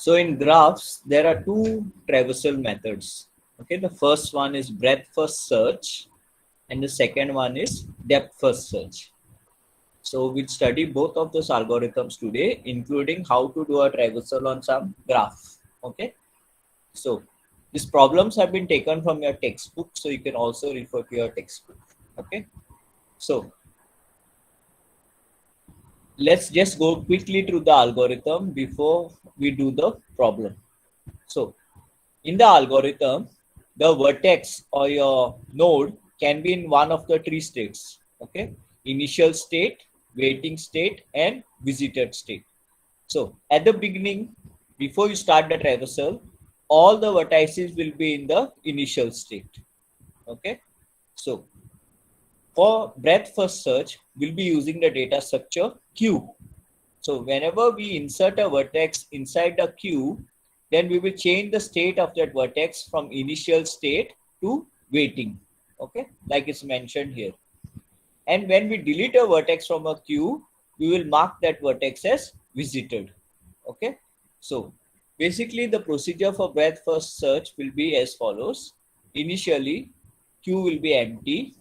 So in graphs, there are two traversal methods. Okay, the first one is breadth first search, and the second one is depth first search. So we'll study both of those algorithms today, including how to do a traversal on some graph. Okay, so these problems have been taken from your textbook, so you can also refer to your textbook. Okay, so let's just go quickly through the algorithm before we do the problem. So in the algorithm, the vertex or your node can be in one of the three states. Okay, initial state, waiting state, and visited state. So at the beginning, before you start the traversal, all the vertices will be in the initial state. Okay, so for breadth first search, we'll be using the data structure Q. So whenever we insert a vertex inside the queue, then we will change the state of that vertex from initial state to waiting. Okay, like it's mentioned here. And when we delete a vertex from a queue, we will mark that vertex as visited. Okay, so basically the procedure for breadth first search will be as follows. Initially, queue will be empty.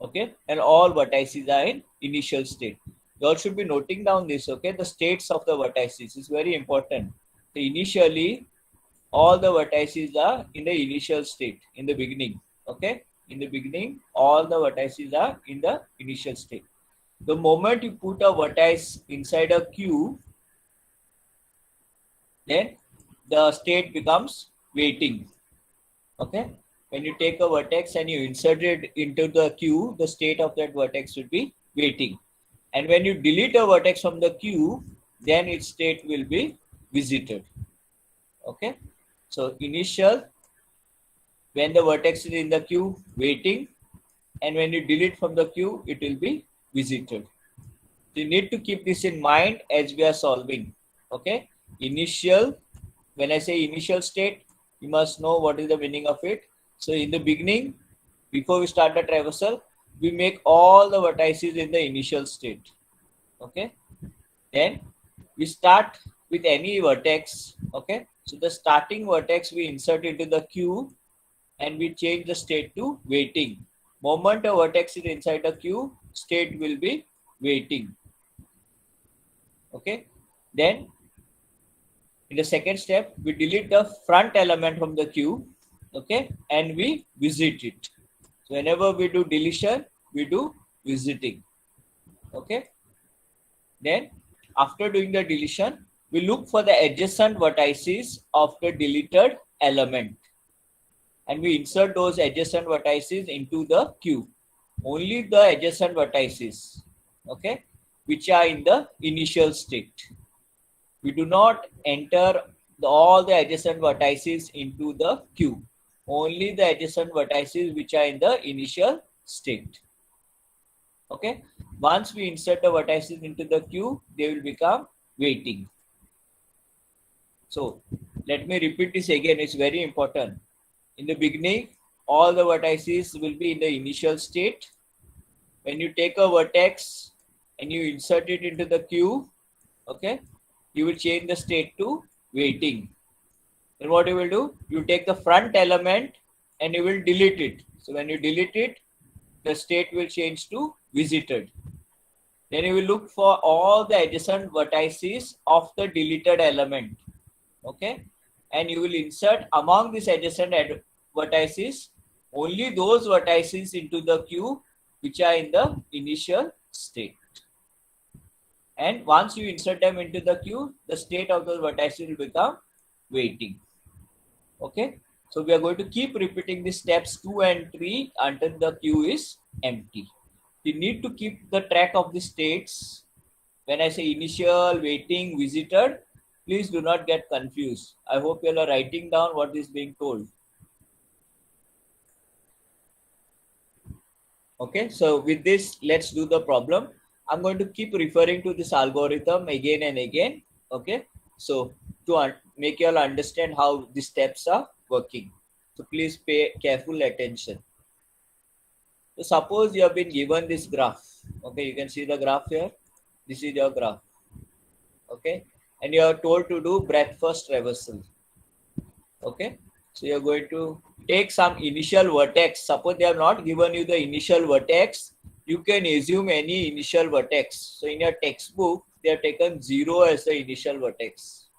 Okay, and all vertices are in initial state. You all should be noting down this. Okay, the states of the vertices is very important. So initially, all the vertices are in the initial state in the beginning. Okay, in the beginning, all the vertices are in the initial state. The moment you put a vertex inside a queue, then the state becomes waiting. Okay, when you take a vertex and you insert it into the queue, the state of that vertex will be waiting. And when you delete a vertex from the queue, then its state will be visited. Okay, so initial, when the vertex is in the queue, waiting, and when you delete from the queue, it will be visited. So you need to keep this in mind as we are solving. Okay, initial, when I say initial state, you must know what is the meaning of it. So in the beginning, before we start the traversal, we make all the vertices in the initial state. Okay, then we start with any vertex. Okay, so the starting vertex we insert into the queue and we change the state to waiting. Moment a vertex is inside the queue, state will be waiting. Okay, then in the second step, we delete the front element from the queue. Okay, and we visit it. So whenever we do deletion, we do visiting. Okay, then after doing the deletion, we look for the adjacent vertices of the deleted element and we insert those adjacent vertices into the queue. Only the adjacent vertices, okay, which are in the initial state. We do not enter all the adjacent vertices into the queue. Only the adjacent vertices which are in the initial state. Okay. Once we insert the vertices into the queue, they will become waiting. So let me repeat this again. It's very important. In the beginning, all the vertices will be in the initial state. When you take a vertex and you insert it into the queue, okay, you will change the state to waiting. Then what you will do? You take the front element and you will delete it. So when you delete it, the state will change to visited. Then you will look for all the adjacent vertices of the deleted element. Okay, and you will insert among these adjacent vertices only those vertices into the queue which are in the initial state. And once you insert them into the queue, the state of those vertices will become waiting. Okay, so we are going to keep repeating the steps 2 and 3 until the queue is empty. You need to keep the track of the states. When I say initial, waiting, visited, please do not get confused. I hope you are writing down what is being told. Okay, so with this, let's do the problem. I'm going to keep referring to this algorithm again and again. Okay, so to make you all understand how the steps are working. So please pay careful attention. So suppose you have been given this graph. Okay, you can see the graph here. This is your graph. Okay, and you are told to do breadth first traversal. Okay, so you're going to take some initial vertex. Suppose they have not given you the initial vertex, you can assume any initial vertex. So in your textbook, they have taken 0 as the initial vertex.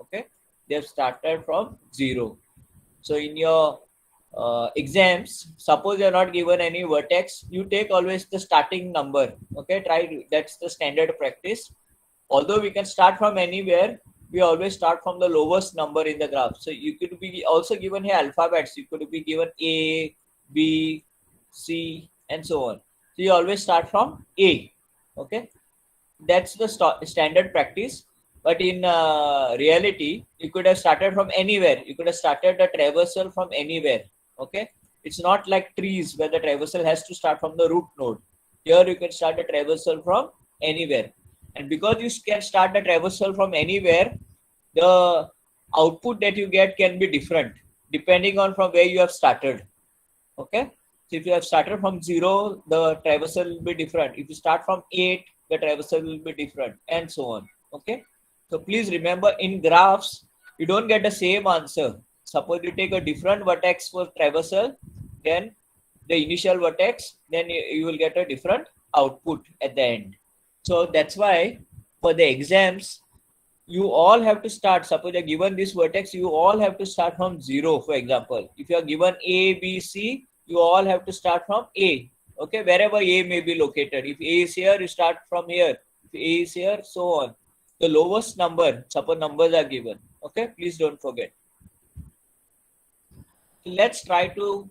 Okay, they have started from 0. So in your exams, suppose you are not given any vertex, you take always the starting number. Okay, that's the standard practice. Although we can start from anywhere, we always start from the lowest number in the graph. So you could be also given here alphabets. You could be given A, B, C, and so on. So you always start from A. Okay, that's the standard practice. But in reality, you could have started from anywhere. You could have started the traversal from anywhere. Okay, it's not like trees where the traversal has to start from the root node. Here you can start the traversal from anywhere. And because you can start the traversal from anywhere, the output that you get can be different depending on from where you have started. Okay, so if you have started from 0, the traversal will be different. If you start from 8, the traversal will be different, and so on. Okay, so please remember, in graphs you don't get the same answer. Suppose you take a different vertex for traversal, then the initial vertex, then you will get a different output at the end. So that's why for the exams, you all have to start. Suppose you're given this vertex, you all have to start from 0. For example, if you are given A, B, C, you all have to start from A. Okay, wherever A may be located. If A is here, you start from here. If A is here, so on. The lowest number, suppose numbers are given. Okay, please don't forget. Let's try to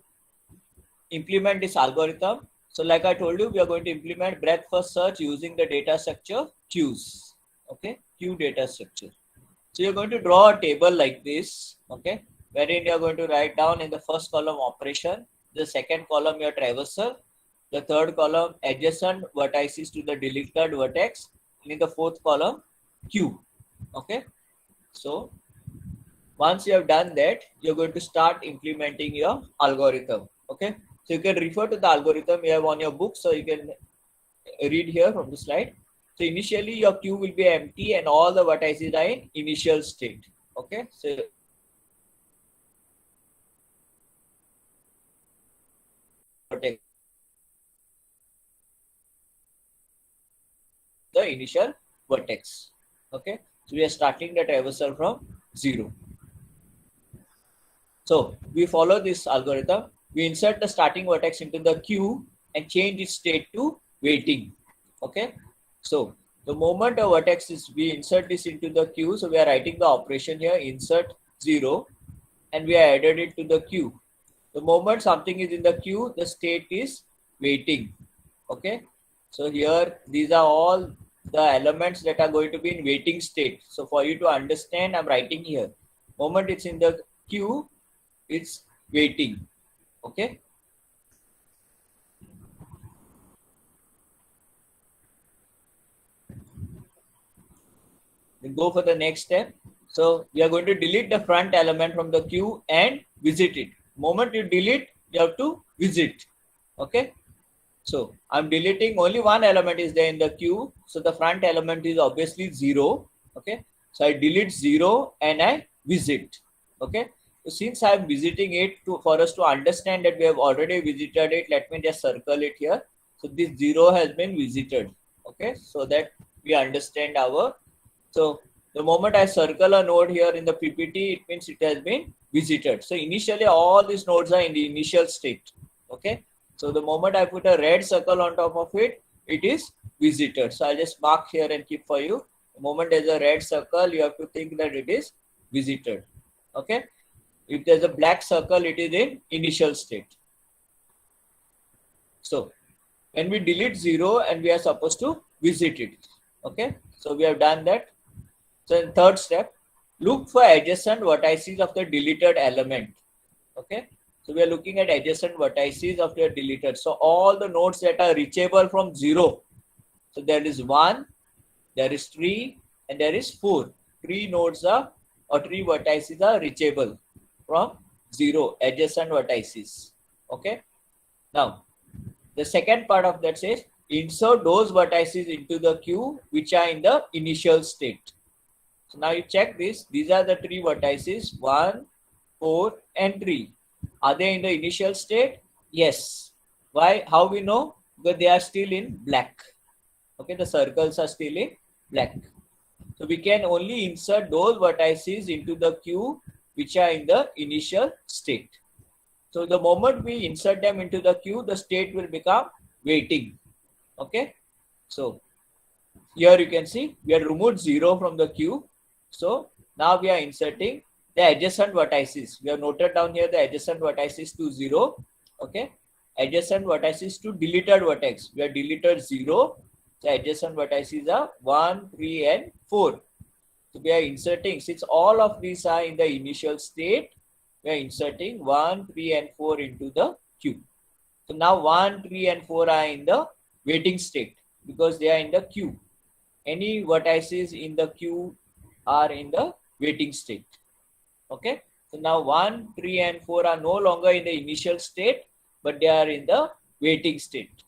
implement this algorithm. So like I told you, we are going to implement breadth first search using the data structure queues. Okay, queue data structure. So you're going to draw a table like this. Okay, wherein you're going to write down in the first column operation, the second column your traversal, the third column adjacent vertices to the deleted vertex, and in the fourth column queue. Okay, so once you have done that, you're going to start implementing your algorithm. Okay, so you can refer to the algorithm you have on your book, so you can read here from the slide. So initially your queue will be empty and all the vertices are in initial state. Okay, so the initial vertex. Okay, so we are starting the traversal from 0. So we follow this algorithm. We insert the starting vertex into the queue and change its state to waiting. Okay, so the moment a vertex is, we insert this into the queue. So we are writing the operation here, insert 0, and we are added it to the queue. The moment something is in the queue, the state is waiting. Okay, so here these are all the elements that are going to be in waiting state. So for you to understand, I'm writing here. Moment it's in the queue, it's waiting. Okay. Then go for the next step. So we are going to delete the front element from the queue and visit it. Moment you delete, you have to visit. Okay. So I'm deleting only one element is there in the queue. So the front element is obviously 0. Okay. So I delete 0 and I visit. Okay. So since I'm visiting it for us to understand that we have already visited it, let me just circle it here. So this 0 has been visited. Okay. So that we understand our. So the moment I circle a node here in the PPT, it means it has been visited. So initially all these nodes are in the initial state. Okay. So the moment I put a red circle on top of it, it is visited. So I'll just mark here and keep for you. The moment there's a red circle, you have to think that it is visited. Okay. If there's a black circle, it is in initial state. So when we delete 0 and we are supposed to visit it. Okay. So we have done that. So in third step, look for adjacent vertices of the deleted element. Okay. So we are looking at adjacent vertices of the deleted. So all the nodes that are reachable from 0. So there is 1, there is 3, and there is 4. 3 nodes are, or 3 vertices are reachable from 0, adjacent vertices. Okay. Now, the second part of that says, insert those vertices into the queue which are in the initial state. So now you check this. These are the three vertices 1, 4 and 3. Are they in the initial state? Yes. Why? How we know? Because they are still in black. Okay, the circles are still in black. So we can only insert those vertices into the queue which are in the initial state. So the moment we insert them into the queue, the state will become waiting. Okay. So here you can see we have removed 0 from the queue. So now we are inserting the adjacent vertices. We have noted down here the adjacent vertices to 0. Okay. Adjacent vertices to deleted vertex. We have deleted 0. The adjacent vertices are 1, 3 and 4. So we are inserting, since all of these are in the initial state, we are inserting 1, 3 and 4 into the queue. So now 1, 3 and 4 are in the waiting state because they are in the queue. Any vertices in the queue are in the waiting state. Okay. So now 1, 3 and 4 are no longer in the initial state, but they are in the waiting state.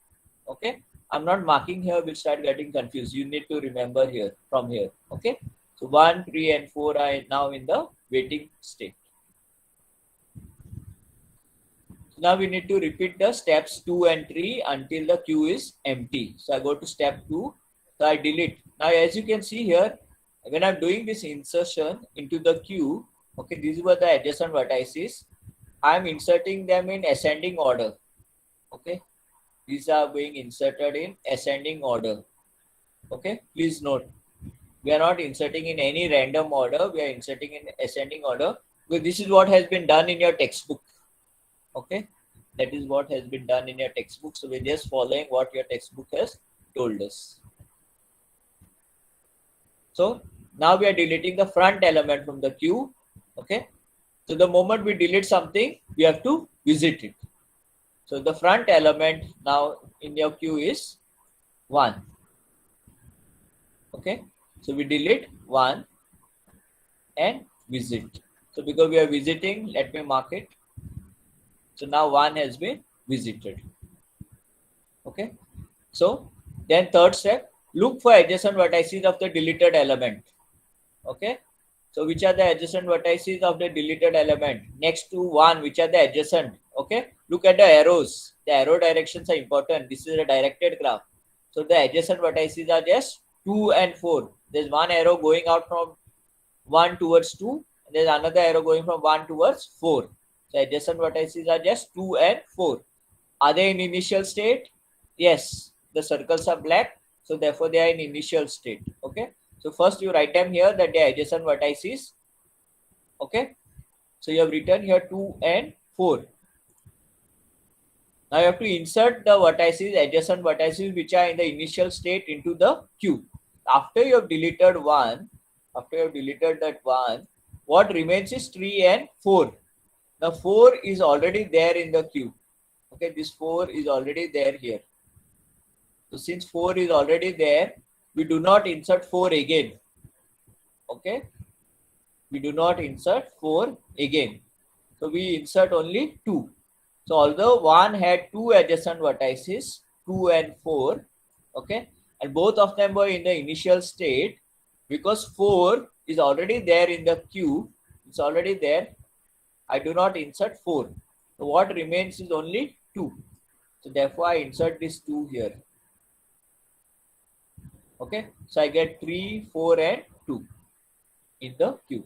Okay. I'm not marking here, we'll start getting confused. You need to remember here from here. Okay. So 1, 3 and 4 are now in the waiting state. Now we need to repeat the steps 2 and 3 until the queue is empty. So I go to step 2. So I delete. Now as you can see here, when I'm doing this insertion into the queue, okay, these were the adjacent vertices. I'm inserting them in ascending order. Okay. These are being inserted in ascending order. Okay. Please note, we are not inserting in any random order. We are inserting in ascending order. Because this is what has been done in your textbook. Okay, that is what has been done in your textbook. So we're just following what your textbook has told us. So now we are deleting the front element from the queue. Okay, so the moment we delete something, we have to visit it. So the front element now in your queue is 1. Okay, so we delete 1 and visit. So because we are visiting, let me mark it. So now 1 has been visited. Okay. So then third step, look for adjacent vertices of the deleted element. Okay. So which are the adjacent vertices of the deleted element? Next to 1, which are the adjacent? Okay. Look at the arrows. The arrow directions are important. This is a directed graph. So the adjacent vertices are just 2 and 4. There's one arrow going out from 1 towards 2. And there's another arrow going from 1 towards 4. So adjacent vertices are just 2 and 4. Are they in initial state? Yes. The circles are black. So therefore they are in initial state. Okay. So first you write them here that they are adjacent vertices. Okay. So you have written here 2 and 4. Now you have to insert the vertices, adjacent vertices which are in the initial state into the queue. After you have deleted 1, after you have deleted that 1, what remains is 3 and 4. Now 4 is already there in the queue. Okay, this 4 is already there here. So since 4 is already there, we do not insert 4 again. Okay, we do not insert 4 again. So we insert only 2. So although 1 had 2 adjacent vertices, 2 and 4, okay, and both of them were in the initial state, because 4 is already there in the queue, it's already there, I do not insert 4. So what remains is only 2. So therefore I insert this 2 here. Okay. So I get 3, 4 and 2 in the queue.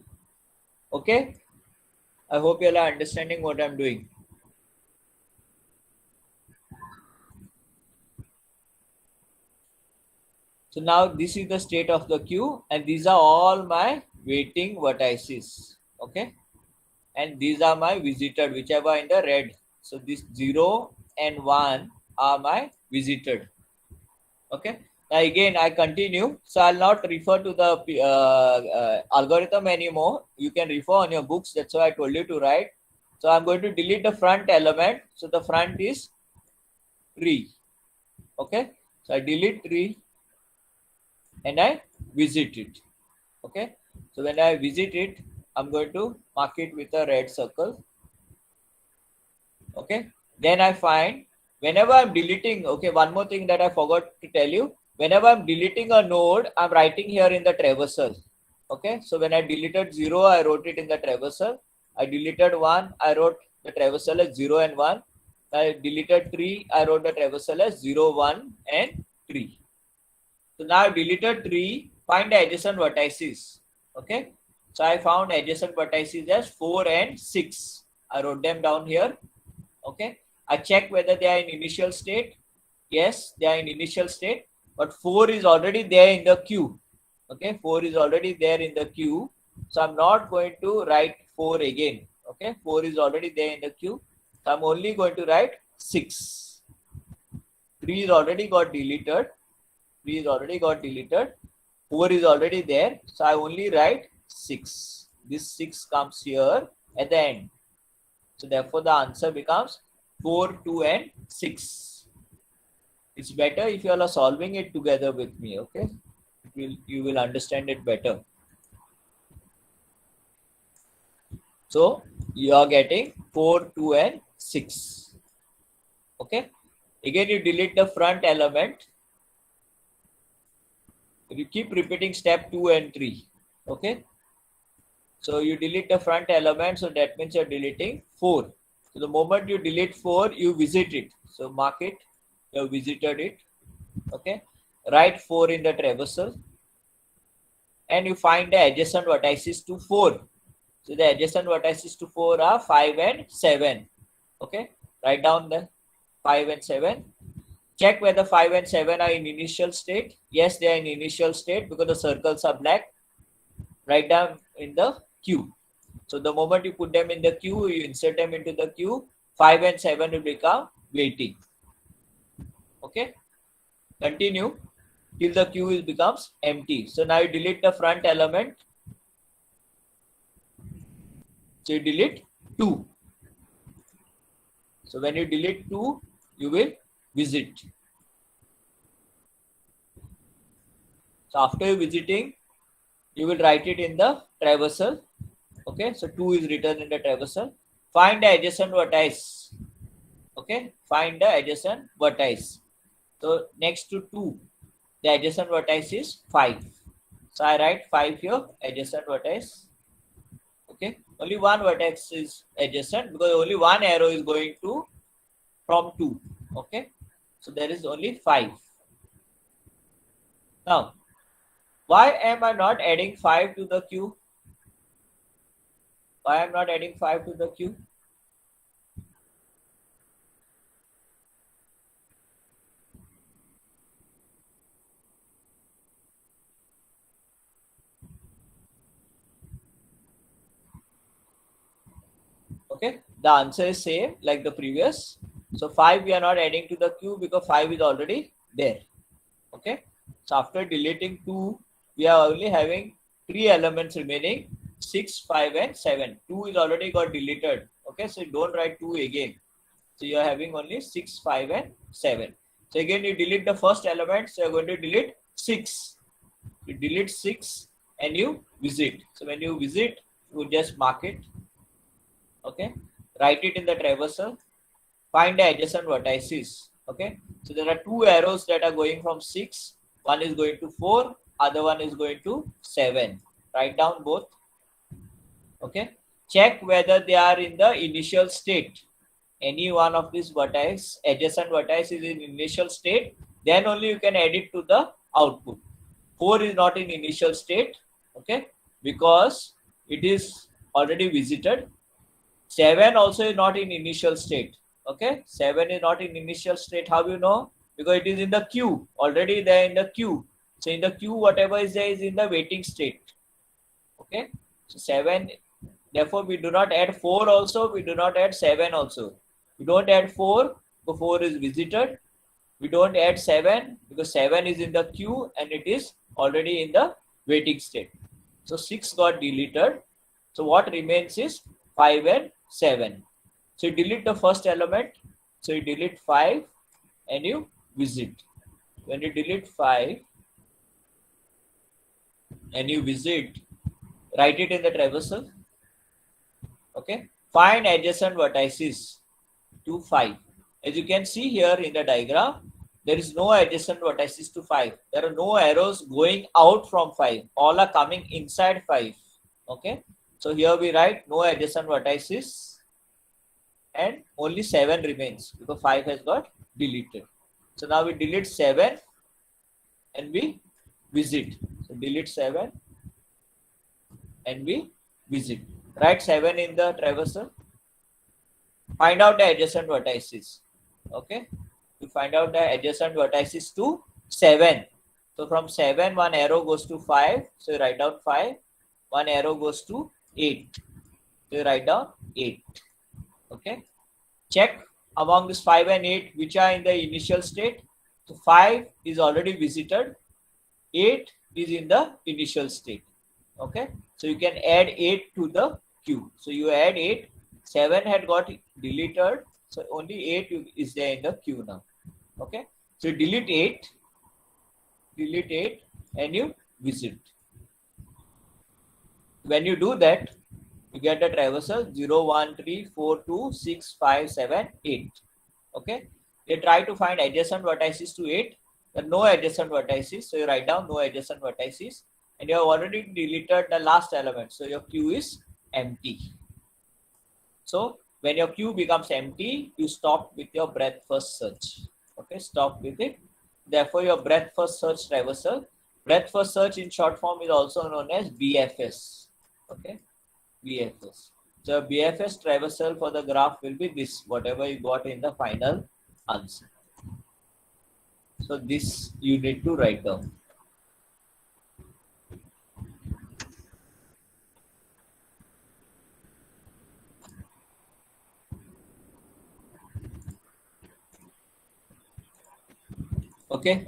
Okay. I hope you all are understanding what I'm doing. So now this is the state of the queue and these are all my waiting vertices. Okay. And these are my visited, whichever in the red. So this 0 and 1 are my visited. Okay. Now again I continue. So I'll not refer to the algorithm anymore. You can refer on your books. That's why I told you to write. So I'm going to delete the front element. So the front is 3. Okay. So I delete 3 and I visit it. Okay. So when I visit it, I'm going to mark it with a red circle. Okay. Then I find whenever I'm deleting, okay, one more thing that I forgot to tell you. Whenever I'm deleting a node, I'm writing here in the traversal. Okay, so when I deleted 0, I wrote it in the traversal. I deleted 1, I wrote the traversal as 0 and 1. I deleted 3, I wrote the traversal as 0, 1 and 3. So now I deleted 3, find the adjacent vertices. Okay, so I found adjacent vertices as 4 and 6. I wrote them down here. Okay, I check whether they are in initial state. Yes, they are in initial state, but 4 is already there in the queue. Okay, 4 is already there in the queue, so I'm not going to write 4 again. Okay, 4 is already there in the queue, so I'm only going to write 6. 3 is already got deleted. 3 is already got deleted. 4 is already there, so I only write 6. This 6 comes here at the end. So therefore the answer becomes 4, 2 and 6. It's better if you all are solving it together with me, okay? You will understand it better. So you are getting 4, 2 and 6. Okay. Again you delete the front element. You keep repeating step 2 and 3. Okay. So you delete the front element, so that means you're deleting 4. So the moment you delete 4, you visit it. So mark it, you visited it. Okay. Write 4 in the traversal. And you find the adjacent vertices to 4. So the adjacent vertices to 4 are 5 and 7. Okay. Write down the 5 and 7. Check whether 5 and 7 are in initial state. Yes, they are in initial state because the circles are black. Write down in the queue. So the moment you put them in the queue, you insert them into the queue, 5 and 7 will become waiting. Okay. Continue till the queue becomes empty. So now you delete the front element. So you delete 2. So when you delete 2, you will visit. So after visiting, you will write it in the traversal. Okay, so 2 is written in the traversal. Find the adjacent vertex. Okay, find the adjacent vertex. So next to 2, the adjacent vertex is 5. So I write 5 here, adjacent vertex. Okay, only one vertex is adjacent because only one arrow is going to from 2. Okay, so there is only 5. Now, why am I not adding 5 to the queue? Why am I not adding 5 to the queue? Okay, the answer is same like the previous. So 5 we are not adding to the queue because 5 is already there. Okay, so after deleting 2, we are only having 3 elements remaining, 6, 5 and 7. 2 is already got deleted. Okay, so don't write 2 again. So you are having only 6, 5 and 7. So again you delete the first element, so you are going to delete 6. You delete 6 and you visit. So when you visit, you just mark it. Okay, write it in the traversal. Find the adjacent vertices. Okay, so there are 2 arrows that are going from 6. One is going to 4, other one is going to 7. Write down both. Okay, check whether they are in the initial state. Any one of these vertices, adjacent vertices is in initial state, then only you can add it to the output. 4 is not in initial state. Okay, because it is already visited. 7 also is not in initial state. Okay, 7 is not in initial state. How you know? Because it is in the queue, already there in the queue. So in the queue, whatever is there is in the waiting state. Okay, so 7, therefore we do not add 4 also, we do not add 7 also. We don't add 4 because 4 is visited. We don't add 7 because 7 is in the queue and it is already in the waiting state. So 6 got deleted. So what remains is 5 and 7. So you delete the first element. So you delete 5 and you visit. When you delete 5 and you visit, write it in the traversal. Okay. Find adjacent vertices to 5. As you can see here in the diagram, there is no adjacent vertices to 5. There are no arrows going out from 5. All are coming inside 5. Okay. So here we write no adjacent vertices and only 7 remains because 5 has got deleted. So now we delete 7 and we visit. So delete 7 and we visit. Write 7 in the traversal. Find out the adjacent vertices. Okay. To find out the adjacent vertices to 7. So from 7, one arrow goes to 5. So you write down 5. One arrow goes to 8. So you write down 8. Okay. Check among this 5 and 8 which are in the initial state. So 5 is already visited. 8 is in the initial state. Okay. So you can add 8 to the queue. So you add 8. 7 had got deleted. So only 8 is there in the queue now. Okay. So delete 8 and you visit. When you do that, you get the traversal 0, 1, 3, 4, 2, 6, 5, 7, 8. Okay. They try to find adjacent vertices to 8. There are no adjacent vertices. So you write down no adjacent vertices. And you have already deleted the last element. So your queue is empty. So when your queue becomes empty, you stop with your breadth first search. Okay, stop with it. Therefore, your breadth first search traversal. Breadth first search in short form is also known as BFS. Okay, BFS. So BFS traversal for the graph will be this, whatever you got in the final answer. So this you need to write down. Okay.